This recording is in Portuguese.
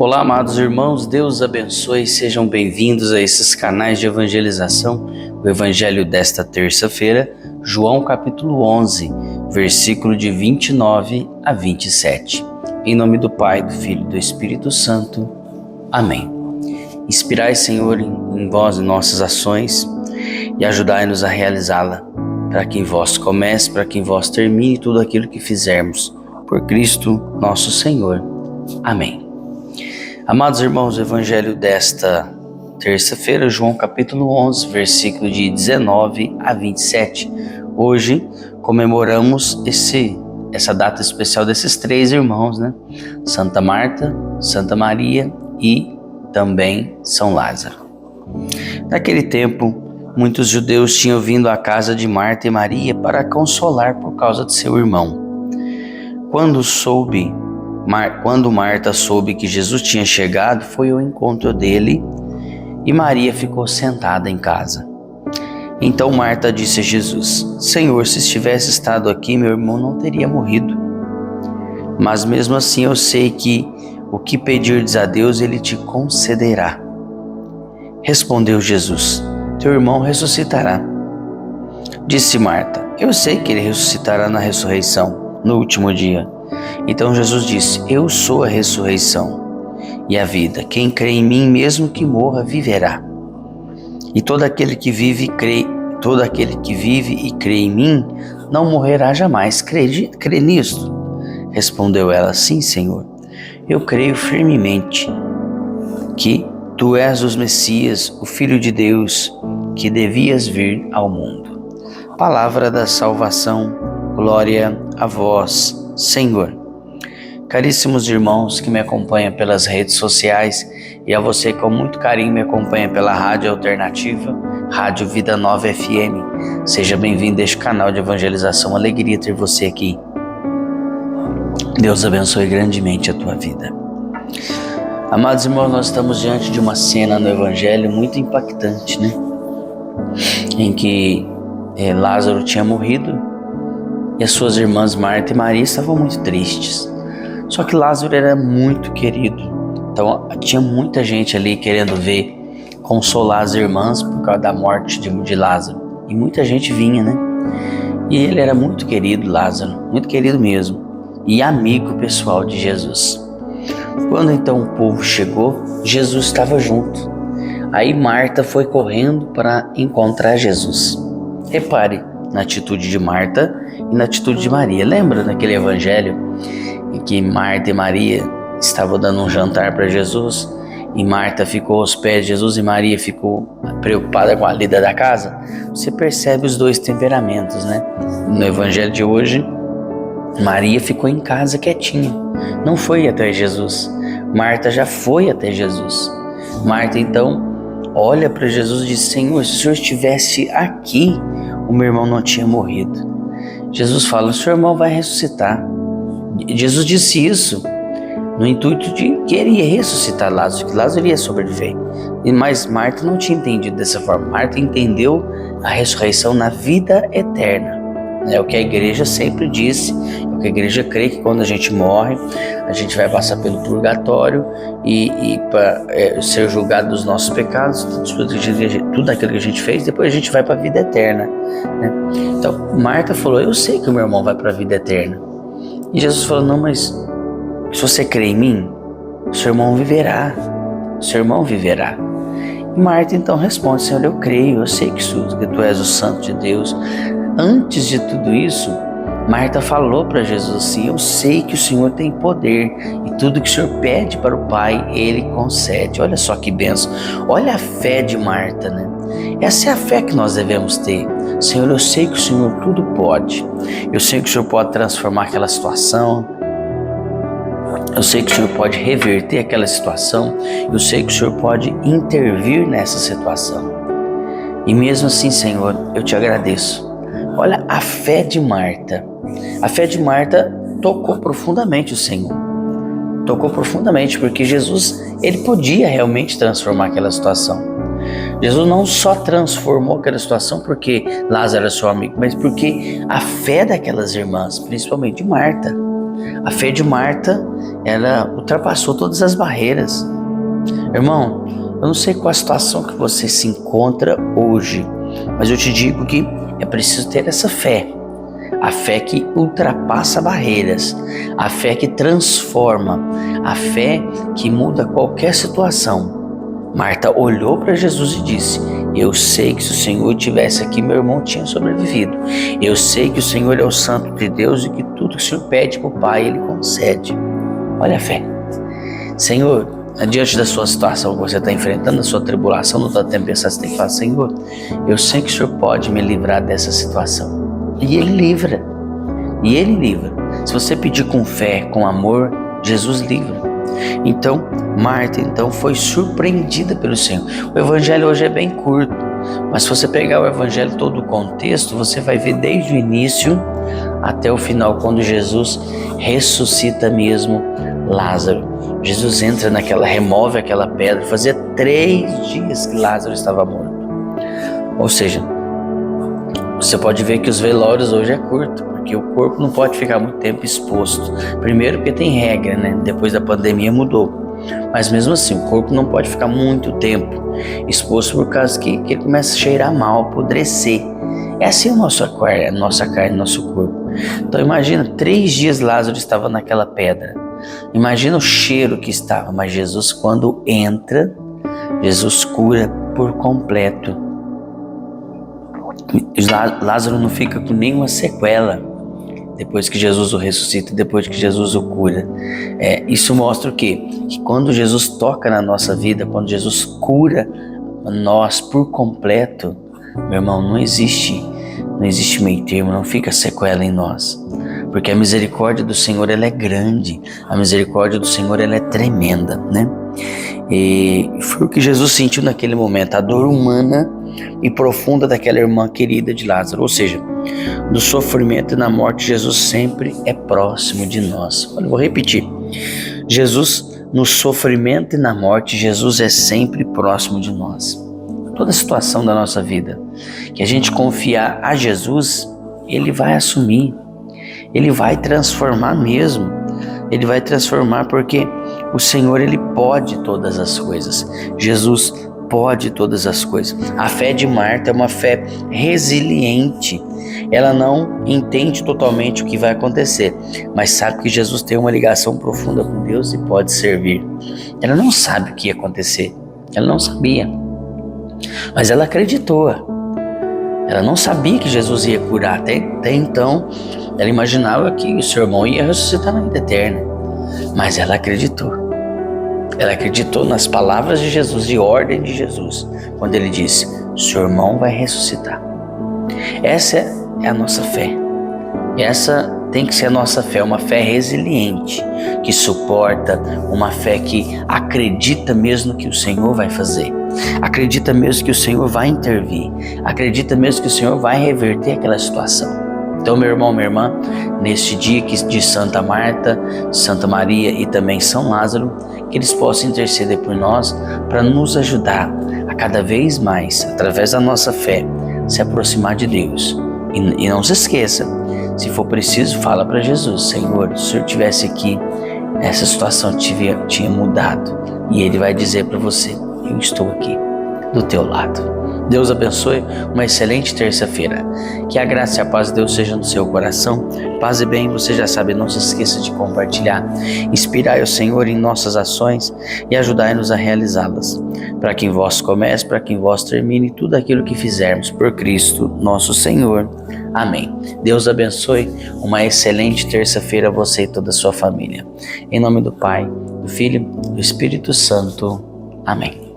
Olá, amados irmãos, Deus abençoe, sejam bem-vindos a esses canais de evangelização. O evangelho desta terça-feira, João capítulo 11, versículo de 29 a 27. Em nome do Pai, do Filho e do Espírito Santo. Amém. Inspirai, Senhor, em vós nossas ações e ajudai-nos a realizá-la, para que em vós comece, para que em vós termine tudo aquilo que fizermos. Por Cristo, nosso Senhor. Amém. Amados irmãos, o evangelho desta terça-feira, João capítulo 11, versículo de 19 a 27. Hoje comemoramos essa data especial desses três irmãos, né? Santa Marta, Santa Maria e também São Lázaro. Naquele tempo, muitos judeus tinham vindo à casa de Marta e Maria para consolar por causa de seu irmão. Quando Marta soube que Jesus tinha chegado, foi ao encontro dele e Maria ficou sentada em casa. Então Marta disse a Jesus: Senhor, se estivesse estado aqui, meu irmão não teria morrido. Mas mesmo assim eu sei que o que pedirdes a Deus, Ele te concederá. Respondeu Jesus: Teu irmão ressuscitará. Disse Marta: Eu sei que ele ressuscitará na ressurreição, no último dia. Então Jesus disse: Eu sou a ressurreição e a vida. Quem crê em mim, mesmo que morra, viverá. E todo aquele que vive e crê em mim, não morrerá jamais. Crê nisto? Respondeu ela: Sim, Senhor. Eu creio firmemente que tu és o Messias, o Filho de Deus, que devias vir ao mundo. Palavra da salvação. Glória a vós, Senhor. Caríssimos irmãos que me acompanham pelas redes sociais e a você que com muito carinho me acompanha pela Rádio Alternativa, Rádio Vida Nova FM, seja bem-vindo a este canal de evangelização. Alegria ter você aqui. Deus abençoe grandemente a tua vida. Amados irmãos, nós estamos diante de uma cena no Evangelho muito impactante, né? Em que Lázaro tinha morrido e as suas irmãs Marta e Maria estavam muito tristes. Só que Lázaro era muito querido, então tinha muita gente ali querendo consolar as irmãs por causa da morte de Lázaro. E muita gente vinha, né? E ele era muito querido, Lázaro, muito querido mesmo, e amigo pessoal de Jesus. Quando então o povo chegou, Jesus estava junto. Aí Marta foi correndo para encontrar Jesus. Repare na atitude de Marta e na atitude de Maria. Lembra daquele evangelho em que Marta e Maria estavam dando um jantar para Jesus e Marta ficou aos pés de Jesus e Maria ficou preocupada com a lida da casa? Você percebe os dois temperamentos, né? No evangelho de hoje, Maria ficou em casa quietinha, não foi até Jesus. Marta já foi até Jesus. Marta então olha para Jesus e diz: Senhor, se o Senhor estivesse aqui, o meu irmão não tinha morrido. Jesus fala: o seu irmão vai ressuscitar. Jesus disse isso no intuito de que ele ia ressuscitar Lázaro, que Lázaro ia sobreviver. Mas Marta não tinha entendido dessa forma. Marta entendeu a ressurreição na vida eterna. É o que a igreja sempre disse, é o que a igreja crê, que quando a gente morre, a gente vai passar pelo purgatório e para ser julgado dos nossos pecados, tudo aquilo que a gente fez, depois a gente vai para a vida eterna, né? Então Marta falou: eu sei que o meu irmão vai para a vida eterna. E Jesus falou: não, mas se você crê em mim, o seu irmão viverá. O seu irmão viverá. E Marta então responde: Senhor, eu creio, eu sei que tu és o Santo de Deus. Antes de tudo isso, Marta falou para Jesus assim: eu sei que o Senhor tem poder e tudo que o Senhor pede para o Pai, Ele concede. Olha só que bênção, olha a fé de Marta, né? Essa é a fé que nós devemos ter. Senhor, eu sei que o Senhor tudo pode. Eu sei que o Senhor pode transformar aquela situação. Eu sei que o Senhor pode reverter aquela situação. Eu sei que o Senhor pode intervir nessa situação. E mesmo assim, Senhor, eu te agradeço. Olha a fé de Marta. A fé de Marta tocou profundamente o Senhor. Tocou profundamente porque Jesus, ele podia realmente transformar aquela situação. Jesus não só transformou aquela situação porque Lázaro era seu amigo, mas porque a fé daquelas irmãs, principalmente de Marta, A fé de Marta, ela ultrapassou todas as barreiras. Irmão, eu não sei qual a situação que você se encontra hoje, mas eu te digo que é preciso ter essa fé. A fé que ultrapassa barreiras, a fé que transforma, a fé que muda qualquer situação. Marta olhou para Jesus e disse: eu sei que se o Senhor estivesse aqui, meu irmão tinha sobrevivido. Eu sei que o Senhor é o Santo de Deus e que tudo que o Senhor pede para o Pai, Ele concede. Olha a fé. Senhor, diante da sua situação que você está enfrentando, da sua tribulação, não está tempestade, você tem que falar: Senhor, eu sei que o Senhor pode me livrar dessa situação. E Ele livra. E Ele livra. Se você pedir com fé, com amor, Jesus livra. Então, Marta foi surpreendida pelo Senhor. O evangelho hoje é bem curto, mas se você pegar o evangelho todo o contexto, você vai ver desde o início até o final, quando Jesus ressuscita mesmo Lázaro. Jesus entra remove aquela pedra. Fazia 3 dias que Lázaro estava morto. Ou seja, você pode ver que os velórios hoje é curto, porque o corpo não pode ficar muito tempo exposto. Primeiro porque tem regra, né? Depois da pandemia mudou. Mas mesmo assim, o corpo não pode ficar muito tempo exposto por causa que ele começa a cheirar mal, apodrecer. É assim a nossa carne, nosso corpo. Então imagina, 3 dias Lázaro estava naquela pedra. Imagina o cheiro que estava. Mas Jesus, quando entra, Jesus cura por completo. Lázaro não fica com nenhuma sequela depois que Jesus o ressuscita, depois que Jesus o cura. Isso mostra o quê? Que quando Jesus toca na nossa vida, quando Jesus cura nós por completo, meu irmão, não existe meio termo, não fica sequela em nós. Porque a misericórdia do Senhor, ela é grande, a misericórdia do Senhor, ela é tremenda, né? E foi o que Jesus sentiu naquele momento, a dor humana e profunda daquela irmã querida de Lázaro. Ou seja, do sofrimento e na morte, Jesus sempre é próximo de nós. Olha, eu vou repetir. Jesus, no sofrimento e na morte, Jesus é sempre próximo de nós. Toda situação da nossa vida que a gente confiar a Jesus, Ele vai assumir. Ele vai transformar mesmo. Ele vai transformar porque o Senhor, Ele pode todas as coisas. Jesus pode todas as coisas. A fé de Marta é uma fé resiliente. Ela não entende totalmente o que vai acontecer, mas sabe que Jesus tem uma ligação profunda com Deus e pode servir. Ela não sabe o que ia acontecer. Ela não sabia. Mas ela acreditou. Ela não sabia que Jesus ia curar. Até então, ela imaginava que o seu irmão ia ressuscitar na vida eterna. Mas ela acreditou. Ela acreditou nas palavras de Jesus, de ordem de Jesus, quando Ele disse: seu irmão vai ressuscitar. Essa é a nossa fé. Essa tem que ser a nossa fé, uma fé resiliente, que suporta, uma fé que acredita mesmo que o Senhor vai fazer. Acredita mesmo que o Senhor vai intervir. Acredita mesmo que o Senhor vai reverter aquela situação. Então, meu irmão, minha irmã, neste dia de Santa Marta, Santa Maria e também São Lázaro, que eles possam interceder por nós para nos ajudar a cada vez mais, através da nossa fé, se aproximar de Deus. E não se esqueça, se for preciso, fala para Jesus: Senhor, se o Senhor estivesse aqui, essa situação tinha mudado. E Ele vai dizer para você: eu estou aqui, do teu lado. Deus abençoe, uma excelente terça-feira. Que a graça e a paz de Deus sejam no seu coração. Paz e bem, você já sabe, não se esqueça de compartilhar. Inspirai o Senhor em nossas ações e ajudai-nos a realizá-las. Para que em vós comece, para que em vós termine tudo aquilo que fizermos por Cristo, nosso Senhor. Amém. Deus abençoe, uma excelente terça-feira a você e toda a sua família. Em nome do Pai, do Filho e do Espírito Santo. Amém.